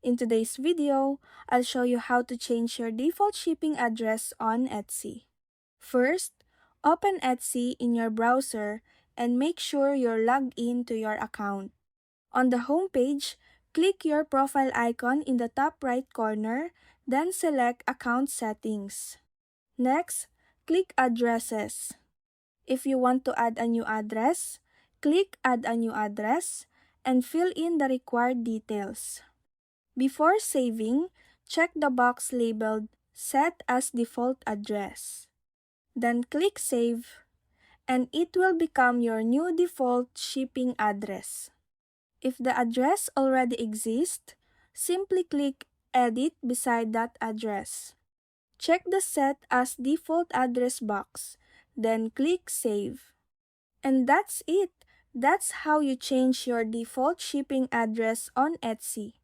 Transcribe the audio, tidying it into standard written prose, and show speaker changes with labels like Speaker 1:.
Speaker 1: In today's video, I'll show you how to change your default shipping address on Etsy. First, open Etsy in your browser and make sure you're logged in to your account. On the home page, click your profile icon in the top right corner, then select Account Settings. Next, click Addresses. If you want to add a new address, click Add a new address and fill in the required details. Before saving, check the box labeled Set as Default Address. Then click Save, and it will become your new default shipping address. If the address already exists, simply click Edit beside that address. Check the Set as Default Address box, then click Save. And that's it! That's how you change your default shipping address on Etsy.